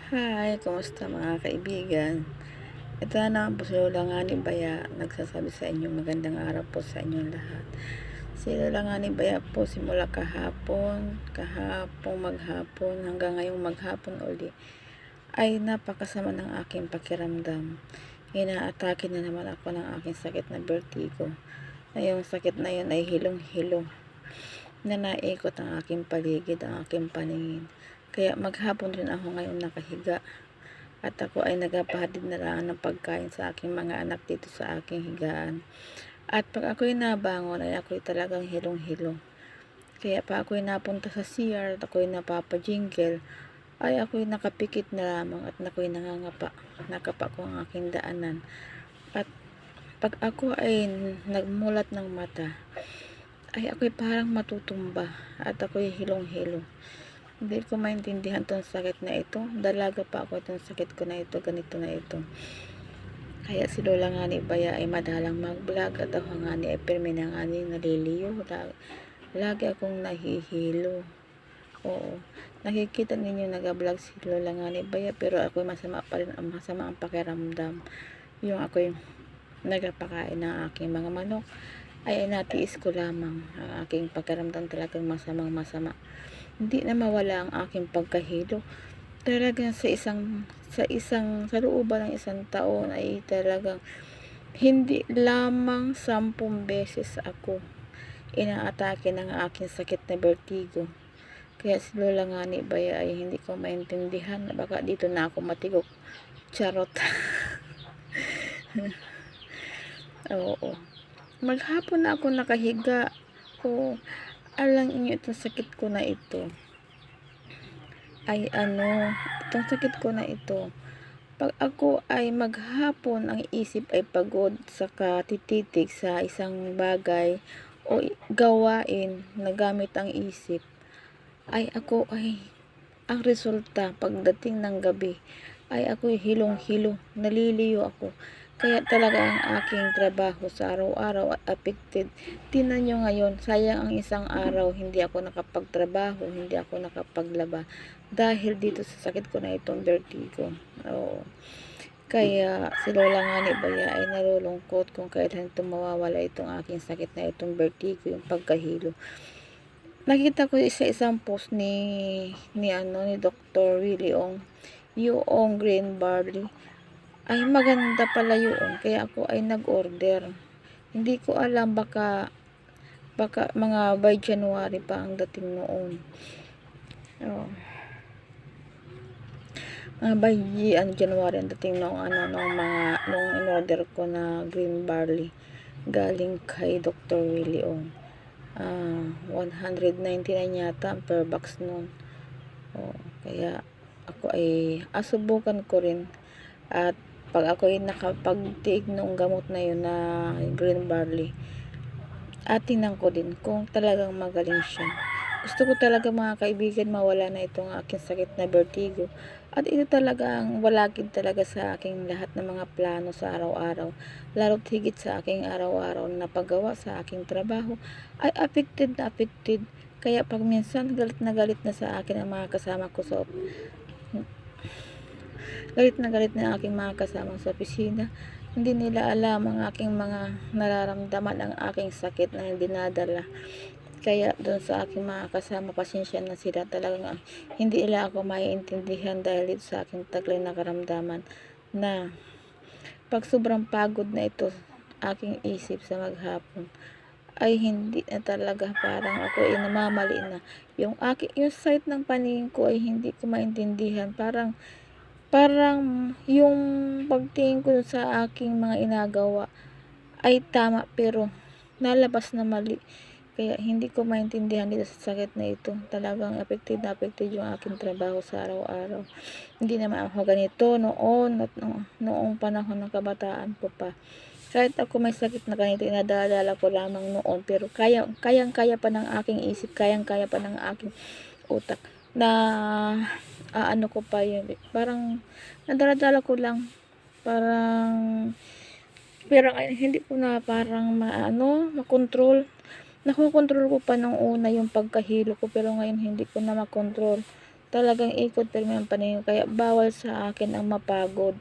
Hi, kumusta mga kaibigan? Ito na naman po si Lola Ngani Baya, nagsasabi sa inyo magandang araw po sa inyong lahat. Si Lola Ngani Baya po simula kahapon maghapon, hanggang ngayong maghapon uli, ay napakasama ng aking pakiramdam. Inaatake na naman ako ng aking sakit na vertigo. Na yung sakit na yun ay hilong-hilo na naikot ang aking paligid, ang aking paningin. Kaya maghapon rin ako ngayon nakahiga. At ako ay nagpahatid na lang ng pagkain sa aking mga anak dito sa aking higaan. At pag ako'y nabangon ay ako'y talagang hilong-hilo. Kaya pa ako'y napunta sa CR at ako'y napapajingle, ay ako'y nakapikit na lamang at ako'y nangangapa. Nakapa ko ang aking daanan. At pag ako ay nagmulat ng mata, ay ako'y parang matutumba at ako'y hilong-hilo. Hindi ko maintindihan tong sakit na ito. Dalaga pa ako itong sakit ko na ito, ganito na ito. Kaya si Lola Ngani Baya ay madalang mag-vlog at ako ngani ay pirmi na ngani naliliyo. Lagi akong nahihilo. Oo. Nakikita ninyo nag-vlog si Lola Ngani Baya pero ako'y masama pa rin, masama ang pakiramdam. Yung ako'y nagpakain ng aking mga manok ay natiis ko lamang. Ang aking pakiramdam talagang masamang masama. Hindi na mawala ang aking pagkahilo. Talagang sa looban ng isang taon ay talagang hindi lamang 10 beses ako inaatake ng aking sakit na vertigo. Kaya si Lola Ngani Baya ay hindi ko maintindihan. Baka dito na ako matigok. Charot. Oo. Maghapon na ako nakahiga. Oo. Alang inyo itong sakit ko na ito. Ay itong sakit ko na ito. Pag ako ay maghapon, ang isip ay pagod sa katititig sa isang bagay o gawain na gamit ang isip, ay ako ay ang resulta pagdating ng gabi ay ako'y hilong-hilo, naliliyo ako. Kaya talaga ang aking trabaho sa araw-araw affected. Tingnan nyo ngayon, sayang ang isang araw, hindi ako nakapagtrabaho, hindi ako nakapaglaba. Dahil dito sa sakit ko na itong vertigo. Oo. Kaya si Lola Ngani Baya ay nalulungkot kung kailan ito mawawala itong aking sakit na itong vertigo, yung pagkahilo. Nakita ko isang post ni Dr. Willie Ong, yung green barley. Ay maganda pala yun. Kaya ako ay nag-order. Hindi ko alam, baka mga by January pa ang dating noon. Oh. By January ang dating nung nung in-order ko na green barley galing kay Dr. Willie Ong. 199 yata per box noon. Oh, kaya ako ay asubukan ko rin. At pag ako ay nakapagtiig ng gamot na yun na green barley, at tingnan ko din kung talagang magaling siya. Gusto ko talaga mga kaibigan mawala na itong aking sakit na vertigo. At ito talaga ang walagid talaga sa aking lahat ng mga plano sa araw-araw. Lalo't higit sa aking araw-araw na paggawa sa aking trabaho ay affected na affected. Kaya pag minsan galit na sa akin ang mga kasama ko sa galit na ang aking mga kasama sa opisina. Hindi nila alam ang aking mga nararamdaman, ang aking sakit na dinadala. Kaya doon sa aking mga kasama, pasensya na sila, talagang hindi nila ako maiintindihan dahil dito sa aking taglay na karamdaman na pag sobrang pagod na ito aking isip sa maghapon ay hindi na talaga, parang ako ay namamali na. Yung sight ng paningin ko ay hindi ko maintindihan. Parang yung pagtingin ko sa aking mga inagawa ay tama pero nalabas na mali. Kaya hindi ko maintindihan dito sa sakit na ito. Talagang affected na affected yung aking trabaho sa araw-araw. Hindi naman ako ganito noon at noong panahon ng kabataan ko pa. Kahit ako may sakit na ganito, inadala ko lamang noon. Pero kayang-kaya pa ng aking isip, kayang-kaya pa ng aking utak na ko pa yun. Parang nadala-dala ko lang. Pero hindi ko na parang makontrol. Nakokontrol ko pa nung una yung pagkahilo ko, pero ngayon hindi ko na makontrol. Talagang ikot firme ang paningin kaya bawal sa akin ang mapagod.